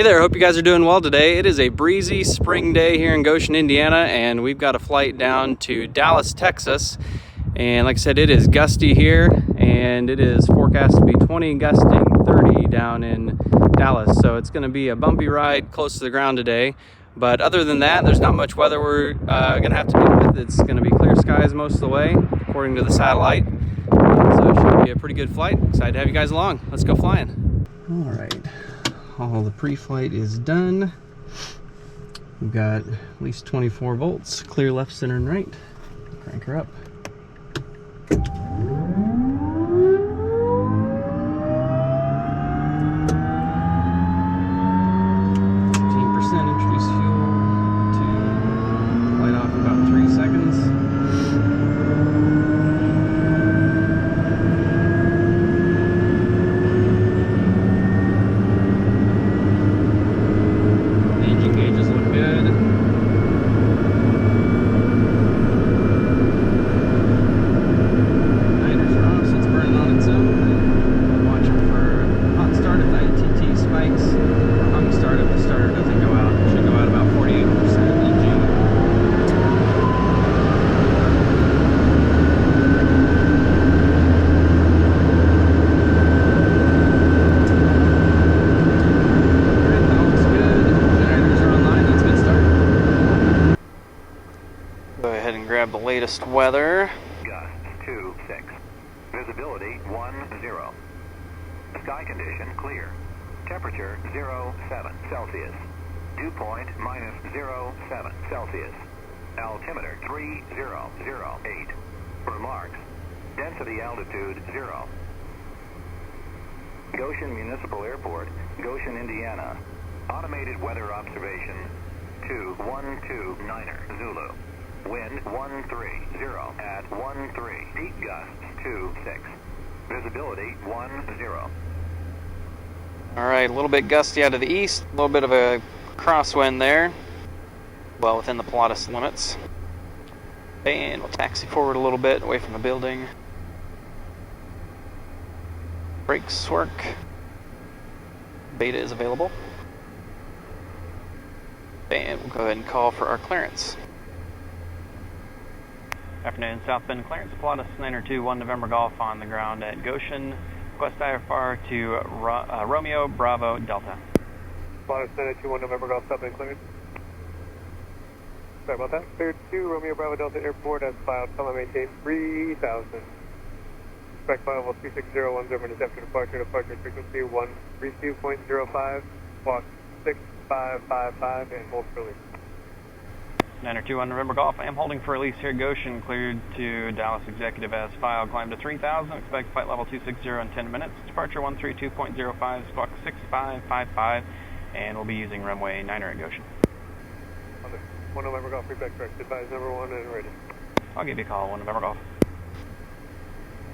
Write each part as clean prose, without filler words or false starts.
Hey there, hope you guys are doing well today. It is a breezy spring day here in Goshen, Indiana, and we've got a flight down to Dallas, Texas. And like I said, it is gusty here, and it is forecast to be 20 gusting 30 down in Dallas. So it's going to be a bumpy ride close to the ground today. But other than that, there's not much weather we're going to have to deal with. It's going to be clear skies most of the way, according to the satellite. So it should be a pretty good flight. Excited to have you guys along. Let's go flying. All right. All the pre-flight is done. We've got at least 24 volts, clear left, center, and right. Crank her up. 15%, introduce fuel to flight off in about 3 seconds. Grab the latest weather. Gust 2-6. Visibility 1-0. Sky condition clear. Temperature 0-7 Celsius. Dew point -0.7 Celsius. Altimeter 3008. Remarks. Density altitude 0. Goshen Municipal Airport, Goshen, Indiana. Automated weather observation 2129er Zulu. Wind 130 at 13. Peak gusts 2-6. Visibility 10. Alright, a little bit gusty out of the east, a little bit of a crosswind there. Well within the Pilatus limits. And we'll taxi forward a little bit away from the building. Brakes work. Beta is available. And we'll go ahead and call for our clearance. Afternoon, southbound clearance, Pilatus 921 November Golf on the ground at Goshen. Request IFR to Romeo Bravo Delta. Pilatus 921 November Golf, southbound clearance. Sorry about that. Cleared to Romeo Bravo Delta Airport as filed. Climb maintain 3000. Expect file 36010 minutes after departure. Departure frequency 132.05. Walk 6555 and hold for release. 921 November Golf. I am holding for release here at Goshen. Cleared to Dallas Executive as filed. Climb to 3000. Expect flight level 260 in 10 minutes. Departure 132.05. Squawk 6555. And we'll be using runway 9er at Goshen. 1 November Golf, feedback correct. Advise number 1 and ready. I'll give you a call, 1 November Golf.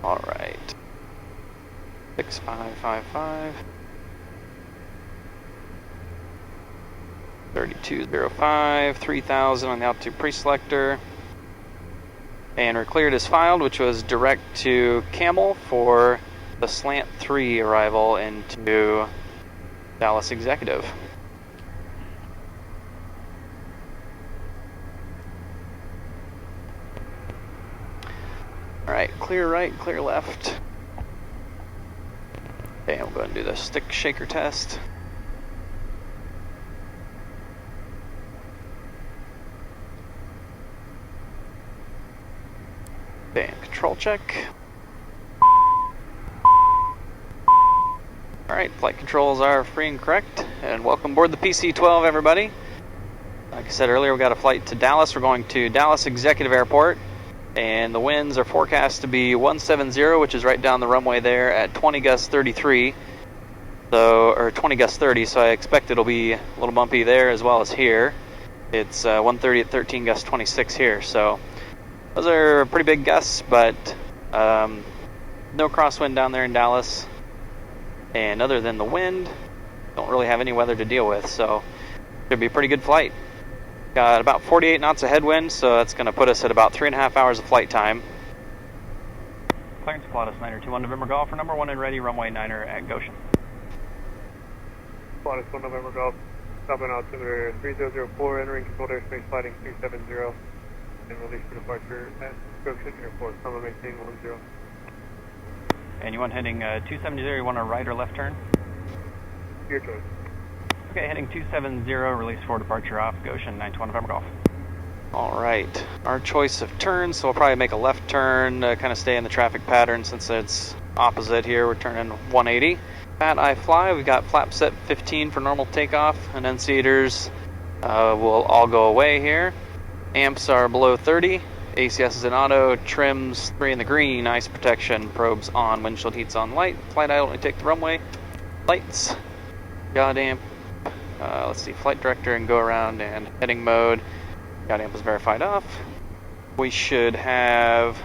Alright. 6555. 3205, 3000 on the altitude pre-selector. And we're cleared as filed, which was direct to Camel for the slant 3 arrival into Dallas Executive. Alright, clear right, clear left. Okay, we'll go ahead and do the stick shaker test. Okay, control check. Alright, flight controls are free and correct. And welcome aboard the PC-12, everybody. Like I said earlier, we got a flight to Dallas. We're going to Dallas Executive Airport. And the winds are forecast to be 170, which is right down the runway there at 20 gust 33. So, or 20 gust 30, so I expect it'll be a little bumpy there as well as here. It's 130 at 13 gust 26 here, so those are pretty big gusts, but no crosswind down there in Dallas. And other than the wind, don't really have any weather to deal with, so should be a pretty good flight. Got about 48 knots of headwind, so that's going to put us at about 3.5 hours of flight time. Clearance Pilatus 921 November Golf for number 1 and ready, runway 9er at Goshen. Pilatus 1 November Golf, stopping altimeter 3004, entering controlled airspace, sliding 270, and release for departure at Goshen Airport. Comma maintain 10. And you want heading 270, you want a right or left turn? Your choice. Okay, heading 270, release for departure off Goshen, 921 November Golf. Alright, our choice of turns, so we'll probably make a left turn, kind of stay in the traffic pattern since it's opposite here. We're turning 180. At I fly, we've got flap set 15 for normal takeoff, and enunciators will all go away here. Amps are below 30, ACS is in auto, trims 3 in the green, ice protection, probes on, windshield heats on light, flight idle, only take the runway, lights, god amp, let's see, flight director and go around and heading mode. God amp is verified off. We should have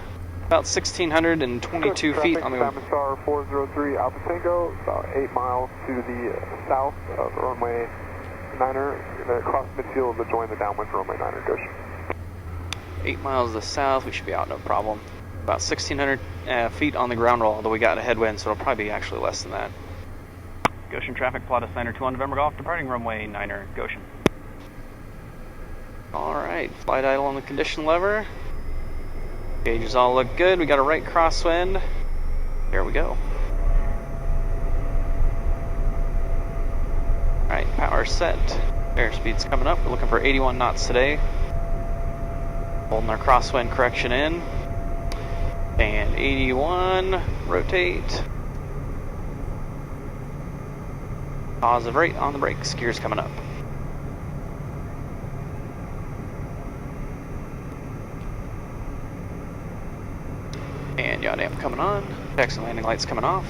about 1,622 feet on the Salmon Star 403 Alpha Tango, about 8 miles to the south of runway 9er. You're going to cross midfield to join the downwind for runway 9er, Goshen. 8 miles to the south, we should be out no problem. About 1,600 feet on the ground roll, although we got a headwind, so it'll probably be actually less than that. Goshen traffic, Pilatus 921 November Golf, departing runway 9er, Goshen. Alright, flight idle on the condition lever. Gauges all look good. We got a right crosswind. Here we go. Alright, power set. Airspeed's coming up. We're looking for 81 knots today. Holding our crosswind correction in. And 81. Rotate. Positive rate on the brakes. Gears coming up. And yaw damp coming on, checks and landing lights coming off,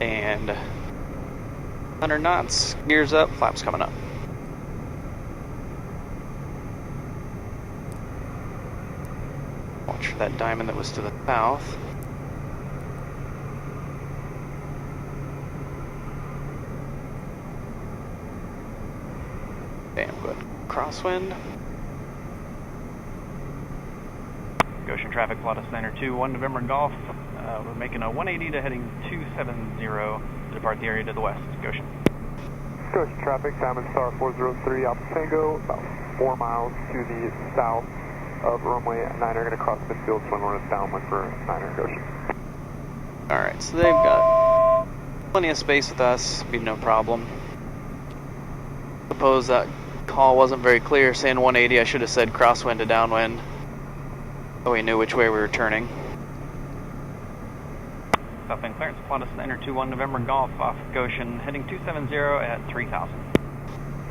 and 100 knots, gears up, flaps coming up. Watch for that diamond that was to the south. Damn good. Crosswind. Goshen traffic, Pilatus 921 November Golf. We're making a 180 to heading 270 to depart the area to the west. Goshen. Goshen traffic, Salmon Star 403 Alpha Tango, about 4 miles to the south of runway 9er. Going to cross midfield, swing on us downwind for 9er, Goshen. Alright, so they've got plenty of space with us, be no problem. Suppose that call wasn't very clear saying 180, I should have said crosswind to downwind. So we knew which way we were turning. Southwind clearance, Pilatus 921 November Golf off Goshen, heading 270 at 3,000.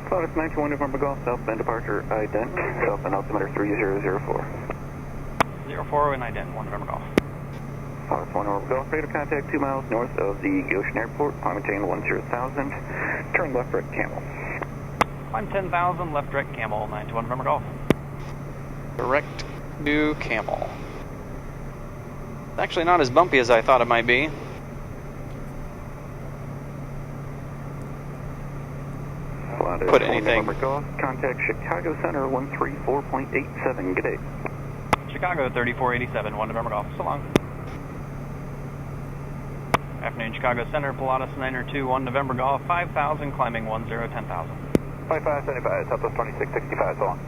Pilatus 921 November Golf, southbound departure, ident, southbound altimeter 3004. 04 and ident, 1 November Golf. Pilatus 1 November Golf, rate of contact 2 miles north of the Goshen Airport, climb maintain 10,000, turn left right camel. Climb 10,000, left direct camel, 921 November Golf. Direct to camel. It's actually not as bumpy as I thought it might be. Put anything. Contact Chicago Center 134.87. Good day. Chicago 3487, 1 November Golf. So long. Afternoon, Chicago Center, Pilatus 921 November Golf, 5,000, climbing 10, 10,000. 5575, Southwest 2665, so long.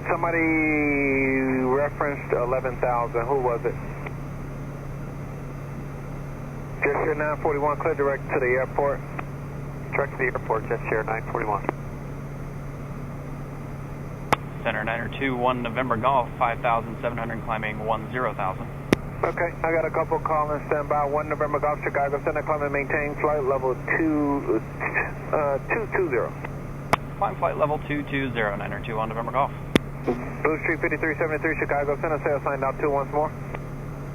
Somebody referenced 11,000. Who was it? Jetshare 941, clear direct to the airport. Direct to the airport, Jetshare 941. Center 921 November Golf, 5,700, climbing 10,000. Okay, I got a couple calling, stand by. 1 November Golf, Chicago Center, climb and maintain flight level 220. Climb flight level 220, 921 November Golf. Blue Street 5373, Chicago Center, sail sign out 2 once more.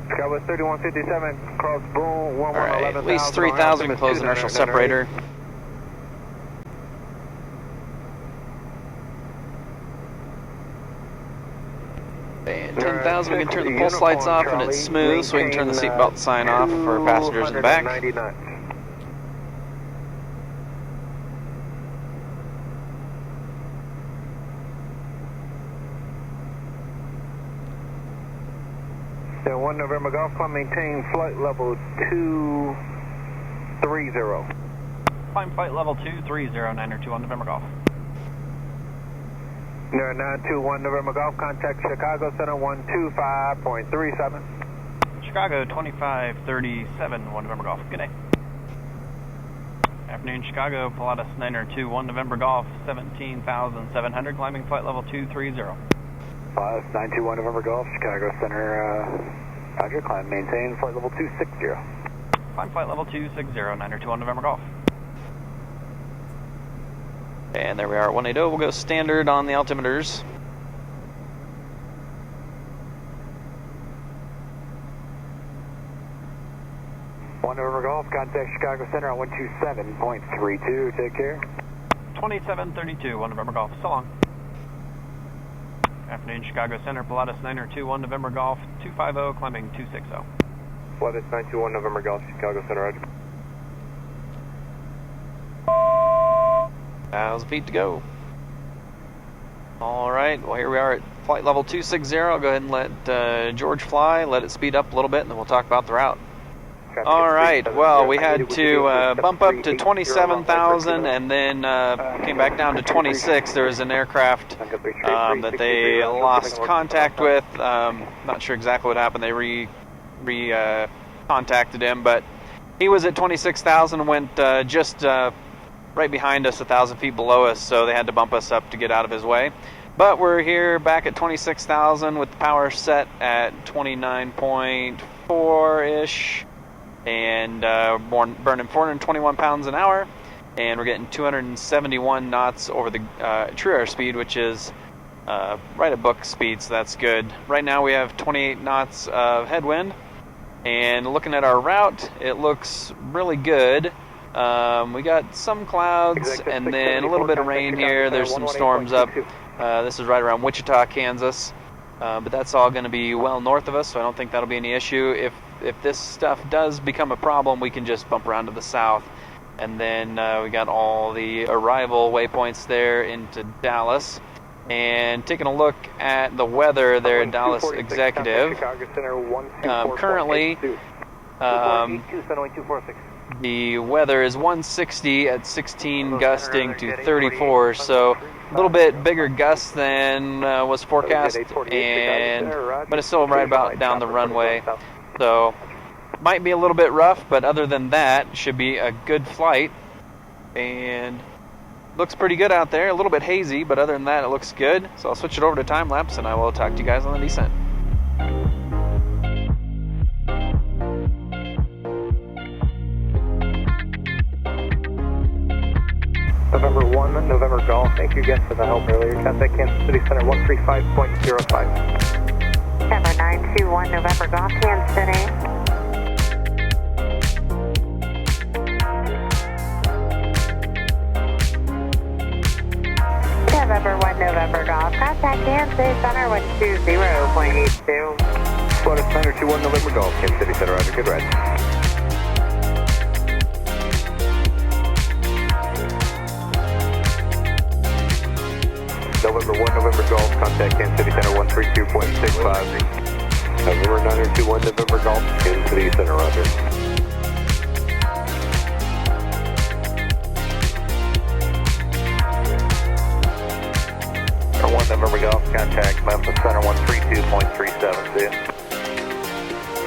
Chicago 3157, cross boom, 11,000. Alright, at least 3,000, close inertial separator. And 10,000, we can turn the pulse lights off and it's smooth, so we can turn the seatbelt sign off for passengers in the back. Yeah, 1 November Golf Club, maintain flight level 220. 130. Climb flight level 230, Niner 21 November Golf. 921 November Golf, contact Chicago Center 125.37. Chicago 2537, 1 November Golf. Good day. Afternoon, Chicago, Pilatus Niner 21 November Golf, 17,700, climbing flight level 230. 921 November Golf, Chicago Center, Roger, climb, maintain, flight level 260. Climb flight level 260, Niner 21 November Golf. And there we are at 180. We'll go standard on the altimeters. November Golf, contact Chicago Center on 127.32. Take care. 2732, 1 November Golf. So long. Afternoon, Chicago Center, Pilatus Niner 21 November Golf, 250, climbing 260. Pilatus 921 November Golf, Chicago Center, Roger. 1,000 feet to go. All right, well, here we are at flight level 260. I'll go ahead and let George fly, let it speed up a little bit, and then we'll talk about the route. All right, well, we had to bump up to 27,000 and then came back down to 26. There was an aircraft that they lost contact with. Not sure exactly what happened. They contacted him, but he was at 26,000 and went just right behind us, 1,000 feet below us, so they had to bump us up to get out of his way. But we're here back at 26,000 with the power set at 29.4-ish. And burning 421 pounds an hour, and we're getting 271 knots over the true airspeed, which is right at book speed, so that's good. Right now we have 28 knots of headwind, and looking at our route, it looks really good. We got some clouds and then a little bit of rain here. There's some storms up. This is right around Wichita, Kansas, but that's all going to be well north of us, so I don't think that'll be any issue. If this stuff does become a problem, we can just bump around to the south. And then we got all the arrival waypoints there into Dallas. And taking a look at the weather there at Dallas Executive, currently the weather is 160 at 16 gusting to 34, so a little bit bigger gusts than was forecast, but it's still right about down the runway. So, might be a little bit rough, but other than that, should be a good flight. And looks pretty good out there. A little bit hazy, but other than that, it looks good. So I'll switch it over to time lapse, and I will talk to you guys on the descent. November 1, November Golf. Thank you again for the help earlier. Contact Kansas City Center 135.05. Number 921 November Golf, Kansas City. November 1 November Golf, contact Kansas City Center 120.82. Pilatus 921 November Golf, Kansas City Center, Roger, good ride. November 1 November Golf, contact Kansas City Center 132.65. November 921 November Golf, Kansas City Center, Roger. November 1 November Golf, contact Memphis Center 132.37. See you.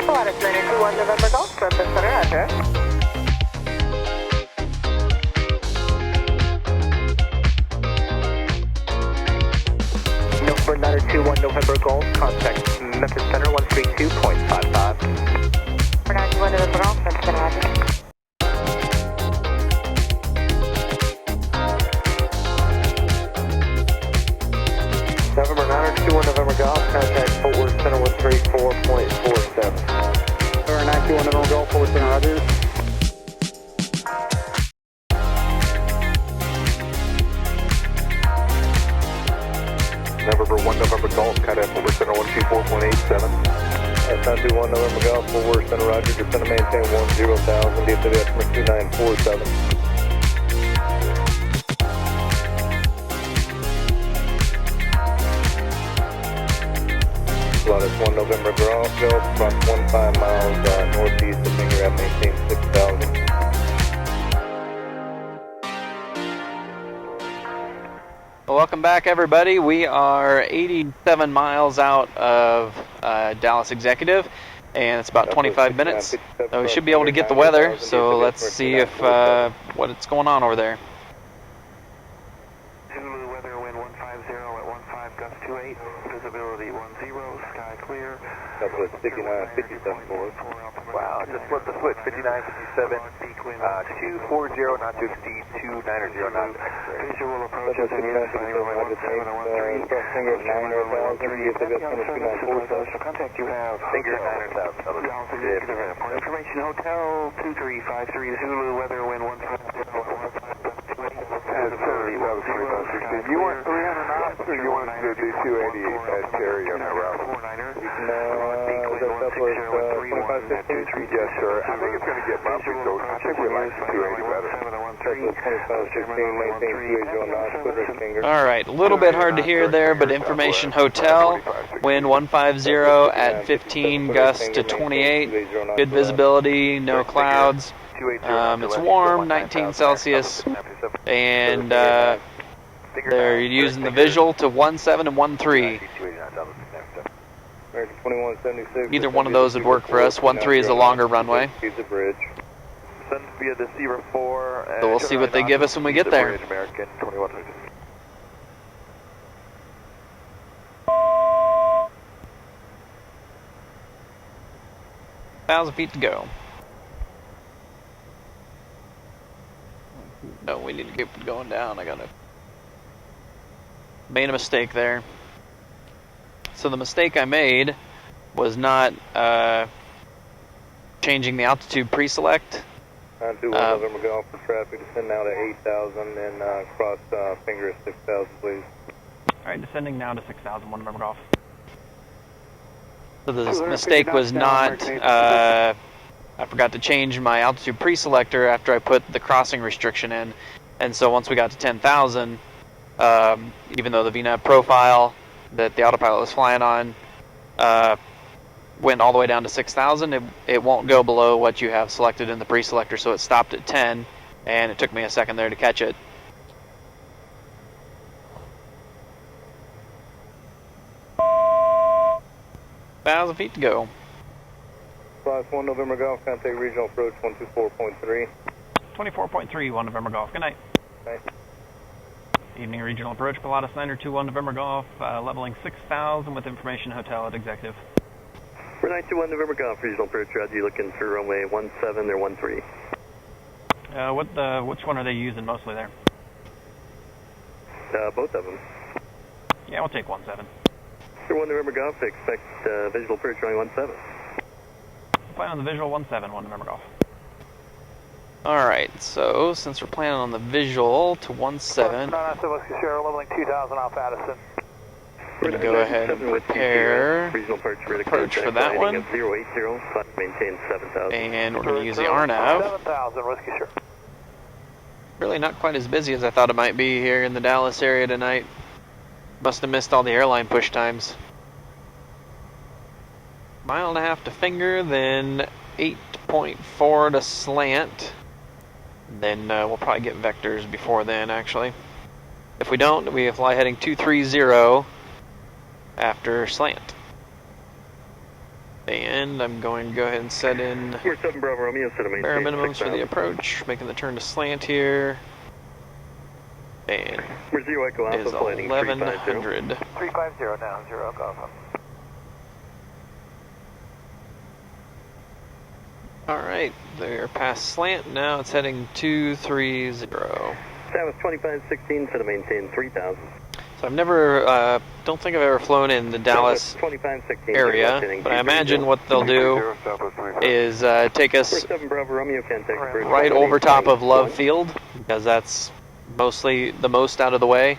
Pilatus 921 November Golf, Memphis Center, Roger. November 921 November Golf, contact Memphis Center 132.55. Number 921 November Golf, Memphis Center, Roger. November 921 November Golf, contact Fort Worth Center 134.47. November 921 November Golf, Fort Worth Center, Roger. November 1 November Golf, contact Fort Worth Center 124.87. 921 November Golf, Fort Worth Center, Roger. Descend to maintain 10,000, DFW estimate 2947. Pilatus 1 November Golf, approximately 15 miles northeast of Fingerab, maintain 6,000. Well, welcome back, everybody. We are 87 miles out of Dallas Executive, and it's about 25 minutes. So we should be able to get the weather, so let's see if what's going on over there. Zulu weather, wind 150 at 15, gust 28, visibility 10, sky clear. Southwest 5957 for us. Wow, just flipped the switch, 5957, 240, not to exceed 29 or 0 knots. Visual approach is in use, contact you have. Finger 9,000. Information Hotel 2353, Zulu weather, wind 150 You want 300 knots or you want to do 288 at Terry on that route? Yes, sir. I think it's going to get bumpy, so I think we like 280 better. All right, a little bit hard to hear there, but Information Hotel, wind 150 at 15, gust to 28, good visibility, no clouds. It's warm, 19 Celsius, and they're using the visual to 17 and 13. Either one of those would work for us. 13 is a longer runway. Send via deceiver 4. So we'll see what they give us when we get there. American 2100. Thousand feet to go. No, we need to keep it going down. I made a mistake there. So the mistake I made was not changing the altitude pre-select. 921 November Golf for traffic, descend now to 8,000 and cross finger at 6,000, please. Alright, descending now to 6,000, 1 November Golf. So the mistake was not, I forgot to change my altitude pre-selector after I put the crossing restriction in. And so once we got to 10,000, even though the VNAV profile that the autopilot was flying on went all the way down to 6,000, it won't go below what you have selected in the pre-selector, so it stopped at 10, and it took me a second there to catch it. Thousand feet to go. Class 1 November Golf, contact regional approach 124.3. 24.3, 1 November Golf. Good night. Night. Evening regional approach, Pilatus 921 November Golf, leveling 6,000 with Information Hotel at Executive. For 921 November Golf, regional approach, Roger, you looking for runway 17 or 13? Which one are they using mostly there? Both of them. Yeah, we'll take 17. For 1 November Golf, expect visual approach runway 17. Plan on the visual 17, 1 November Golf. Alright, so since we're planning on the visual to 17, leveling 2,000 off Addison. we're going to go ahead and prepare approach for that one. And we're going to use the RNAV. 7,000, Whiskey Sure. Really not quite as busy as I thought it might be here in the Dallas area tonight. Must have missed all the airline push times. 1.5 miles to finger, then 8.4 to slant. Then we'll probably get vectors before then, actually. If we don't, we fly heading 230 after slant. And I'm going to go ahead and set in bare minimums for the approach, making the turn to slant here. And is 1100. 350 down, 0 Golf. Alright, they're past slant, now it's heading 230. Travis 2516 to maintain 3,000. So I've never, don't think I've ever flown in the Dallas area, but I imagine what they'll do is take us right over top of Love Field, because that's mostly the most out of the way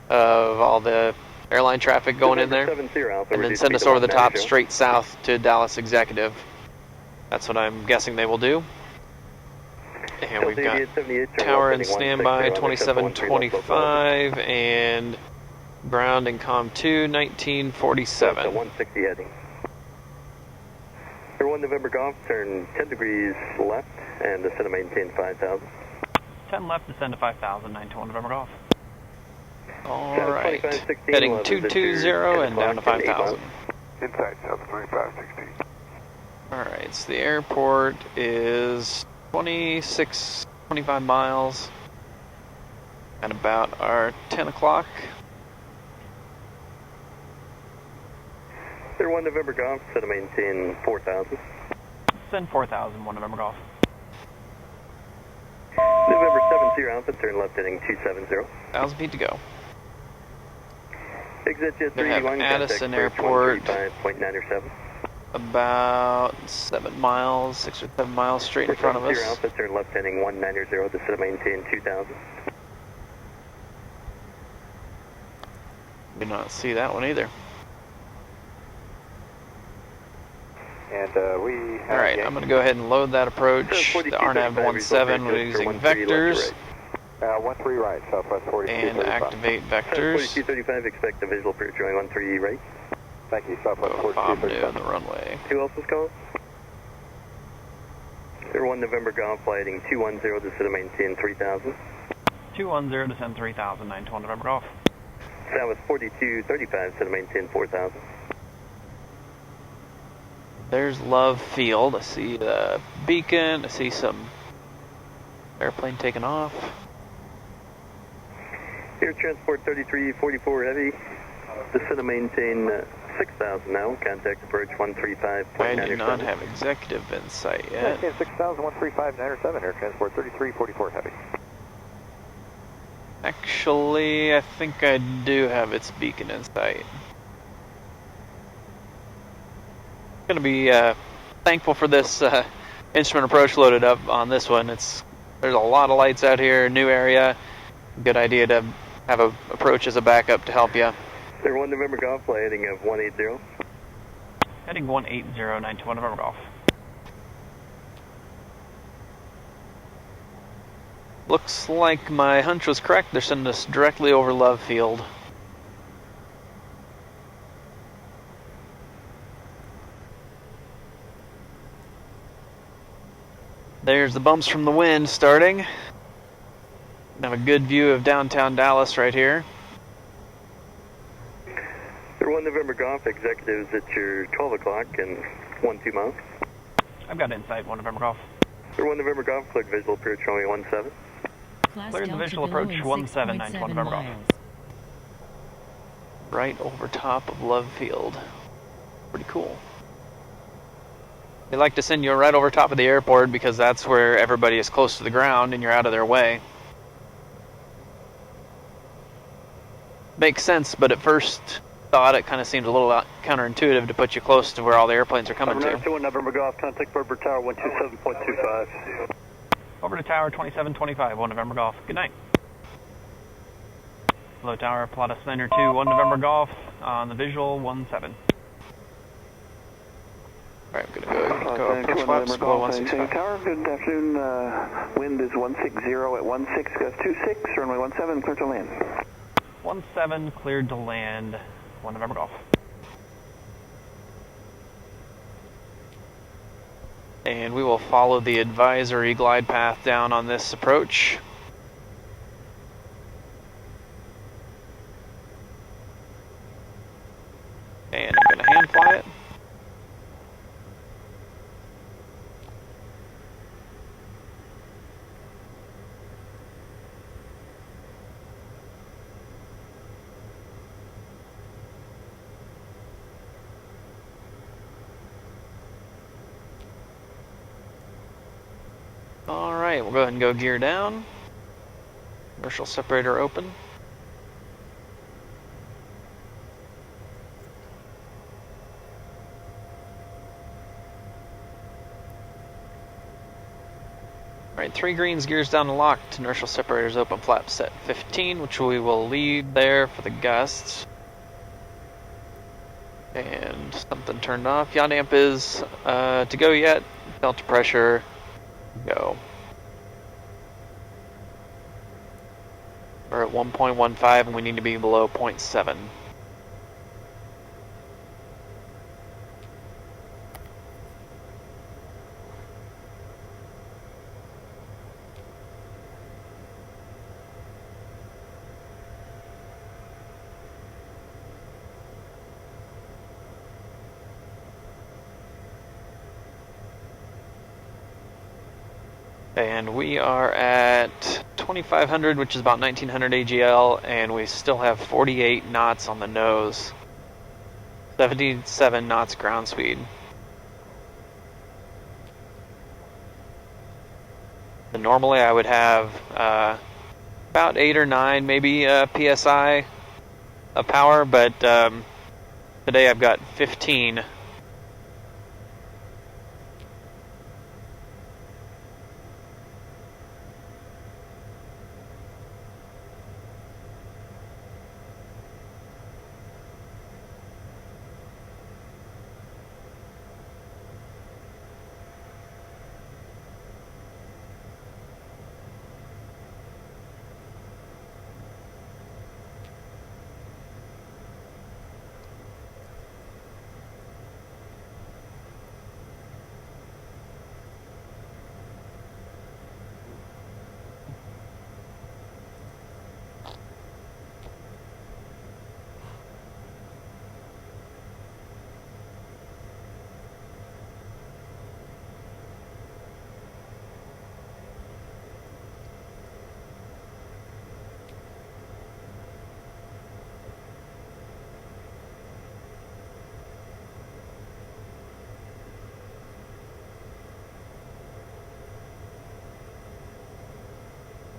of all the airline traffic going in there, and then send us over the top straight south to Dallas Executive. That's what I'm guessing they will do. And we've got tower in standby 2725 and ground in COM 2 1947. 160 heading. For 1 November Golf, turn 10 degrees left and descend to maintain 5,000. 10 left, descend to 5,000, 921 November Golf. Alright, 2516, heading we'll have 220 and down to 5,000. Inside, South 2516. Alright, so the airport is 25 miles at about our 10 o'clock. Clear 1 November Golf, set to maintain 4,000. Send 4,000, 1 November Golf. November 70 Alpha, turn left heading 270. 1,000 feet to go. Exit Jet They have 381, Addison contact Airport. 135.907. About 7 miles, 6 or 7 miles straight in front of us. Alpha, turn left heading 190, to set to maintain 2,000. Do not see that one either. And we have... Alright, I'm going to go ahead and load that approach. The RNAV 17, we're using vectors. 13 right, Southwest 4235. And activate vectors. 4235, expect a visual approach runway 13 right. Thank you, Southwest Oh, Bob new 4235. on the runway. Who else is calling? Clear 1 November Golf, flighting 210, to set to maintain 3,000. 210 to send 3,000, 921 November Golf. Southwest 4235, set to maintain 4,000. There's Love Field. I see the beacon. I see some airplane taking off. Air Transport 3344 Heavy, descend to maintain 6,000 now. Contact approach 135.907. I do not have executive in sight yet. 6,000, 135.907, Air Transport 3344 Heavy. Actually, I think I do have its beacon in sight. Going to be thankful for this instrument approach loaded up on this one. There's a lot of lights out here, new area. Good idea to have a approach as a backup to help you. Clear 1 November Golf, flight heading of 180. Heading 180, 921 November Golf. Looks like my hunch was correct. They're sending us directly over Love Field. There's the bumps from the wind starting. Have a good view of downtown Dallas right here. Clear 1 November Golf, executives at your 12 o'clock and 12 miles. I've got insight, 1 November Golf. Clear 1 November Golf, cleared visual approach runway 17. Cleared the visual approach 17, 921 November Golf. Right over top of Love Field. Pretty cool. They like to send you right over top of the airport because that's where everybody is close to the ground and you're out of their way. Makes sense, but at first thought it kind of seems a little counterintuitive to put you close to where all the airplanes are coming to. 1 November Golf, contact Berber Tower 127.25. Over to Tower 2725, 1 November Golf. Good night. Hello, Tower, Pilatus Center 2, 1 November Golf, on the visual 17. Alright, I'm going to go approach flaps below 165. Tower, good afternoon. Wind is 160 at 16, gust 26, runway 17, clear to land. 17 cleared to land, 1 November Golf. And we will follow the advisory glide path down on this approach. And I'm going to hand fly it. Alright, we'll go ahead and go gear down. Inertial separator open. Alright, 3 greens, gears down and locked. Inertial separators open, flap set 15, which we will leave there for the gusts. And something turned off. Yaw damp is to go yet. Delta pressure. Go. We're at 1.15 and we need to be below 0.7. And we are at 2500, which is about 1900 AGL, and we still have 48 knots on the nose. 77 knots ground speed. And normally I would have about 8 or 9 maybe PSI of power, but today I've got 15.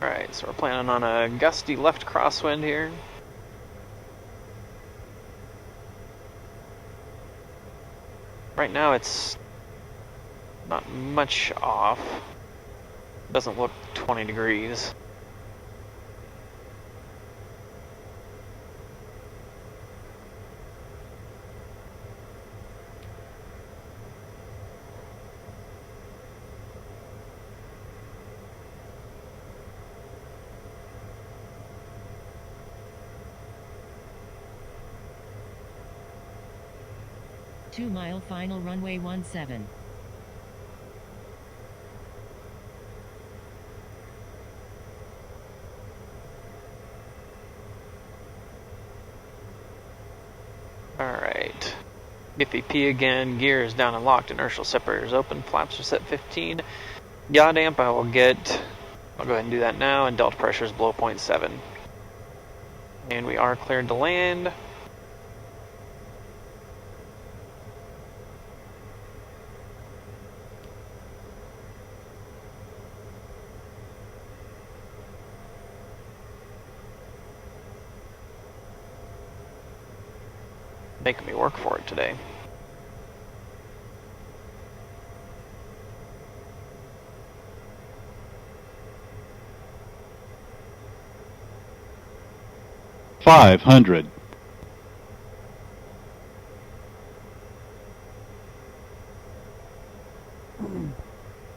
Alright, so we're planning on a gusty left crosswind here. Right now it's not much off. Doesn't look 20 degrees. Two-mile final runway 17. Alright. FEP again, gears down and locked, inertial separators open, flaps are set 15. Yaw damp I'll go ahead and do that now, and delta pressure is below 0.7. And we are cleared to land. Making me work for it today. $500.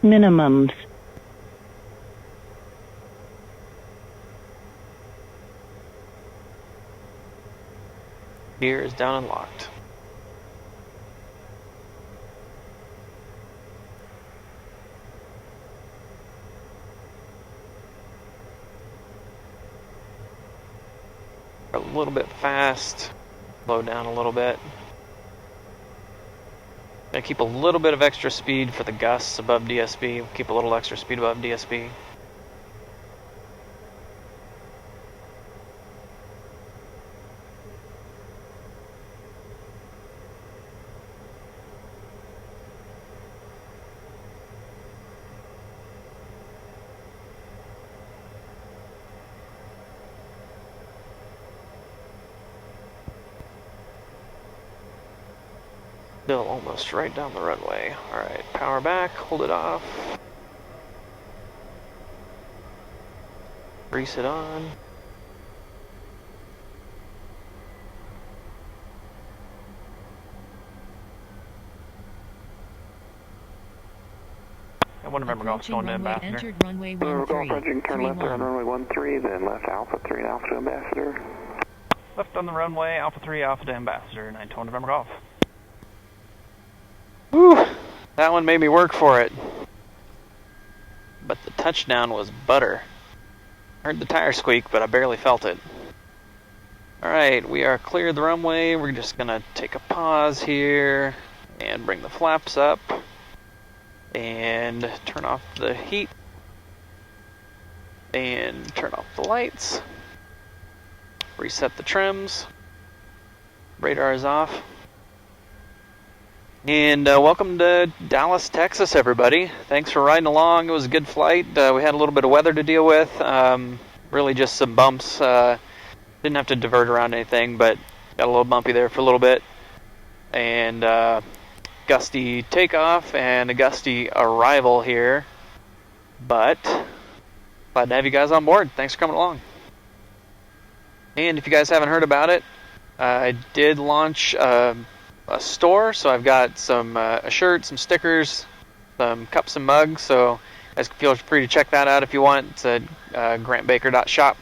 Minimums. Gear is down and locked. A little bit fast, slow down a little bit. Gonna keep a little bit of extra speed for the gusts above DSB. Keep a little extra speed above DSB. Still almost right down the runway. Alright, power back, hold it off. Grease it on. I want to remember golf going to Ambassador. Entered runway 13. Golf approaching, turn left on runway 13, then left Alpha 3 Alpha to Ambassador. Left on the runway, Alpha 3 Alpha to Ambassador, 920 November Golf. Whew, that one made me work for it. But the touchdown was butter. I heard the tire squeak, but I barely felt it. Alright, we are clear of the runway. We're just gonna take a pause here and bring the flaps up and turn off the heat And turn off the lights. Reset the trims. Radar is off. And welcome to Dallas, Texas, everybody. Thanks for riding along. It was a good flight. We had a little bit of weather to deal with. Really just some bumps. Didn't have to divert around anything, but got a little bumpy there for a little bit. And gusty takeoff and a gusty arrival here. But glad to have you guys on board. Thanks for coming along. And if you guys haven't heard about it, I did launch a store, so I've got some a shirt, some stickers, some cups and mugs, so you guys feel free to check that out if you want. It's at grantbaker.shop.